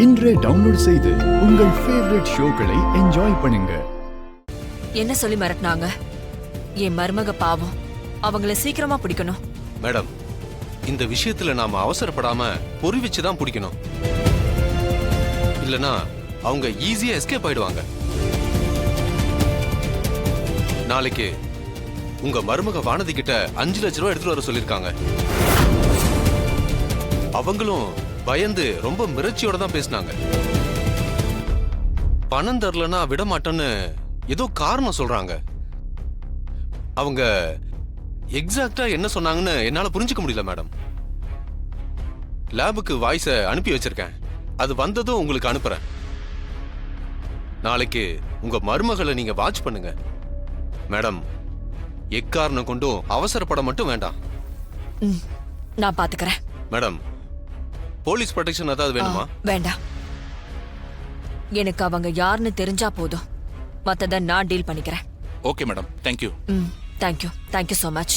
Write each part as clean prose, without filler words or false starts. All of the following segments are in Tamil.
இன்றே டவுன்லோட் செய்து உங்கள் ஃபேவரட் ஷோக்களை என்ஜாய் பண்ணுங்க. என்ன சொல்லி மிரட்டினாங்க? என் மருமக பாவம், அவங்கள சீக்கிரமா பிடிக்கணும். மேடம், இந்த விஷயத்துல நாம அவசரப்படாம பொறி வச்சுதான் பிடிக்கணும். இல்லனா அவங்க ஈஸியா எஸ்கேப் ஆயிடுவாங்க. நாளைக்கு உங்க மருமக வானதி கிட்ட 5 லட்சம் ரூபாய் எடுத்துட்டு வர சொல்லிருக்காங்க. அவங்களும் பயந்து ரொம்ப மிரட்சியோட தான் பேசினாங்க. பணம் தரலனா விட மாட்டேன்னு ஏதோ காரணம் சொல்றாங்க. அவங்க எக்ஸாக்டா என்ன சொன்னாங்கன்னு என்னால புரிஞ்சுக்க முடியல மேடம். லேபுக்கு வாய்ஸ அனுப்பி வச்சிருக்கேன். அது வந்ததும் உங்களுக்கு அனுப்புறேன். நாளைக்கு உங்க மருமகளை நீங்க வாட்ச் பண்ணுங்க மேடம். எக்காரணம் கொண்டும் அவசரப்பட மட்டும் வேண்டாம். நான் பாத்துக்கிறேன். மேடம், போலீஸ் ப்ரொடெக்ஷன் ஏதாவது வேணுமா? வேண்டாம். எனக்கு அவங்க யாருன்னு தெரிஞ்சா போதும். மத்தத நான் டீல் பண்ணிக்கிறேன். Okay madam, thank you. Thank you, thank you so much.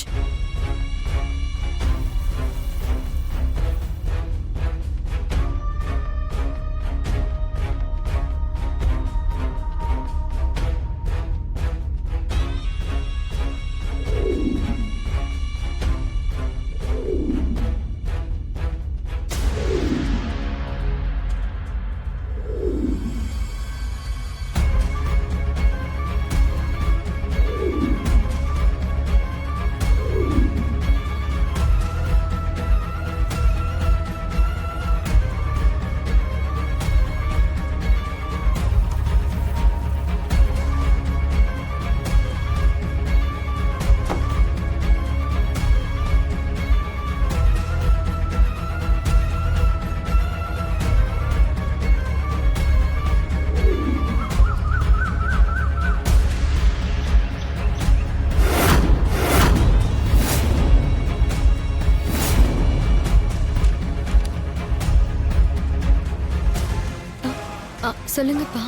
சொல்லுங்கப்பா.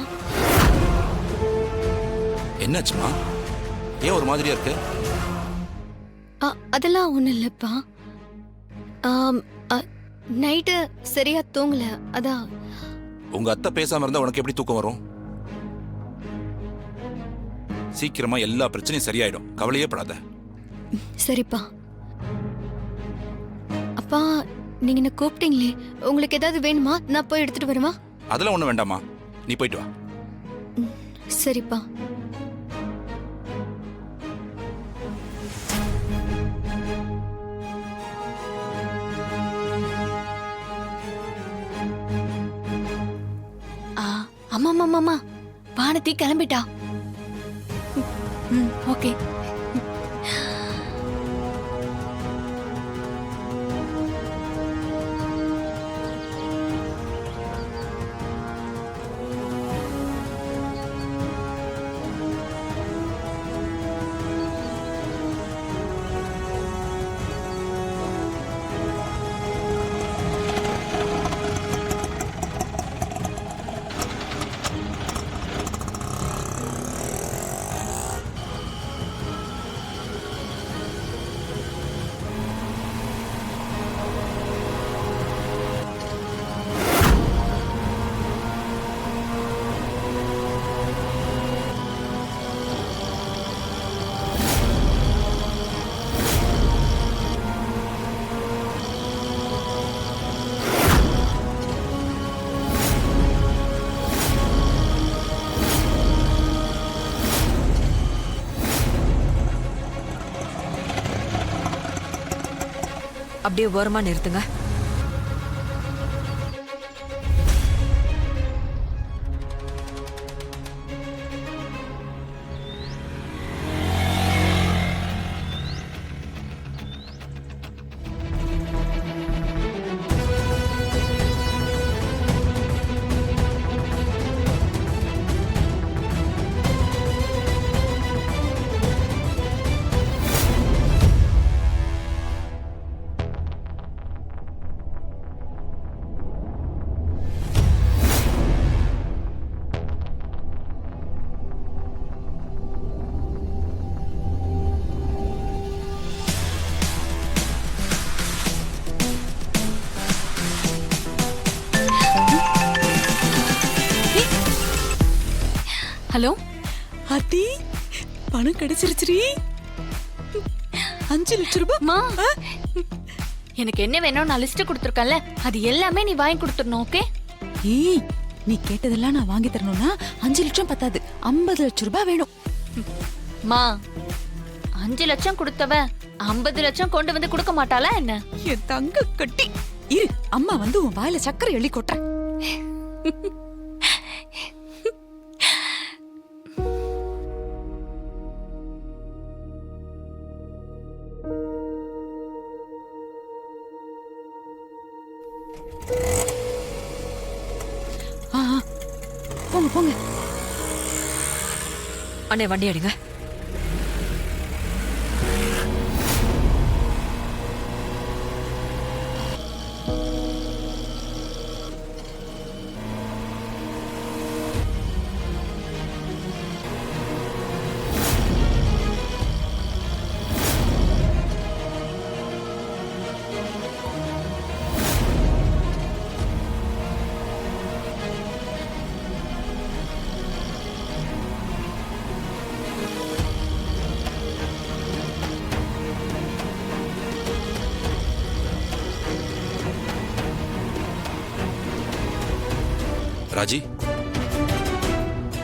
என்னாச்சுமா? ஏன் ஒரு மாதிரியா இருக்கு? அதெல்லாம் ஒண்ணும் இல்லப்பா. நைட்டு சரியா தூங்கல, அதான். உங்க அத்தை பேசாம இருந்தா உனக்கு எப்படி தூக்கம் வரும்? சீக்கிரமா எல்லா பிரச்சனையும் சரியாயிடும், கவலையே படாத. சரிப்பா. அப்பா, நீங்க என்ன கூப்பிட்டீங்களே, உங்களுக்கு ஏதாவது வேணுமா? நான் போய் எடுத்துட்டு வருமா? அதெல்லாம் ஒண்ணும் வேண்டாமா, நீ போயிட்டு வா. சரிப்பா. ஆமா, வானதி கிளம்பிட்டா. ஓகே. அப்படியே ஓரமா நிறுத்துங்க. ஹலோ அத்தி பணம் கிடைச்சிருச்சுடி 5 லட்சம் ரூபாய். மா எனக்கு என்ன வேணும் நான் லிஸ்ட் கொடுத்துருக்கேன்ல அது எல்லாமே நீ வாங்கி கொடுத்துடணும். ஓகே? ஏய் நீ கேட்டதெல்லாம் நான் வாங்கி தரணும்னா 5 லட்சம் பத்தாது, 50 லட்சம் ரூபாய் வேணும். மா 5 லட்சம் கொடுத்தவ 50 லட்சம் கொண்டு வந்து கொடுக்க மாட்டாளா என்ன? என் தங்க கட்டி இரு, அம்மா வந்து உன் வாயில சக்கரை எள்ளி கொட்டுறேன். போங்க போங்க. அண்ணே வண்டி எடுங்க. ராஜி,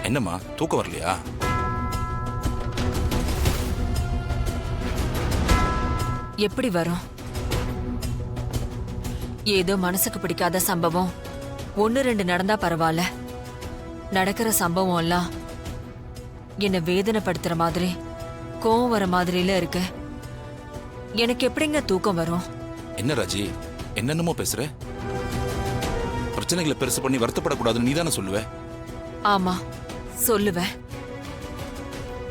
என்னம்மா தூக்கம் வரலையா? எப்படி வரும்? ஏதோ மனசுக்கு பிடிக்காத சம்பவம் 1-2 நடந்தா பரவாயில்ல. நடக்கிற சம்பவம் எல்லாம் என்ன வேதனைப்படுத்துற மாதிரி, கோவம் வர மாதிரில இருக்கு. எனக்கு எப்படிங்க தூக்கம் வரும்? என்ன ராஜி, என்னென்னமோ பேசுற? பிரச்சனைகளை பெருசு பண்ணி வருத்தப்படக்கூடாதுன்னு நீதானே சொல்லுவ? ஆமா சொல்லுவேன்.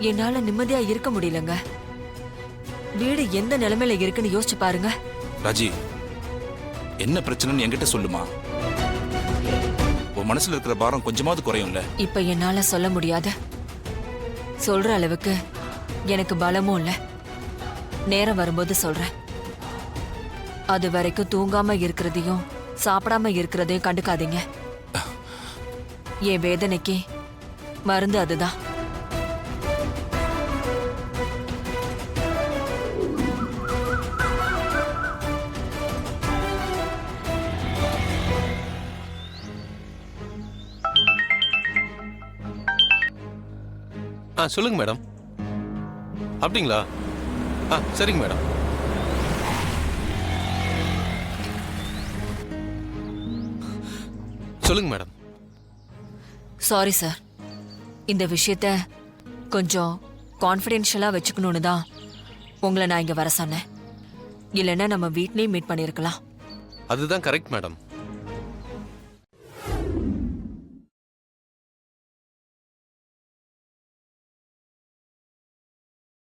என்னால நிம்மதியா இருக்க முடியலங்க. வீடு எந்த நிலைமையில இருக்குன்னு யோசிச்சு பாருங்க. ராஜி, என்ன பிரச்சனைன்னு என்கிட்ட சொல்லுமா. உன் மனசுல இருக்கிற பாரம் கொஞ்சமாவது குறையும்ல. இப்ப என்னால சொல்ல முடியாது. சொல்ற அளவுக்கு எனக்கு பலமும் இல்ல. நேரம் வரும்போது சொல்றேன். அது வரைக்கும் தூங்காம இருக்கிறதையும் சாப்பிடாம இருக்கிறதையும் கண்டுக்காதீங்க. என் வேதனைக்கு மருந்து அதுதான். சொல்லுங்க மேடம். அப்படிங்களா? சரிங்க மேடம். சொல்லுங்க மேடம். Sorry sir. இந்த விஷயத்த கொஞ்சம் கான்ஃபிடென்ஷியலா வச்சுக்கணும்னு தான் உங்களை நான் இங்க வர சொன்னேன். இல்லைன்னா நம்ம வீட்லயே மீட் பண்ணிருக்கலாம். அதுதான் கரெக்ட் மேடம்.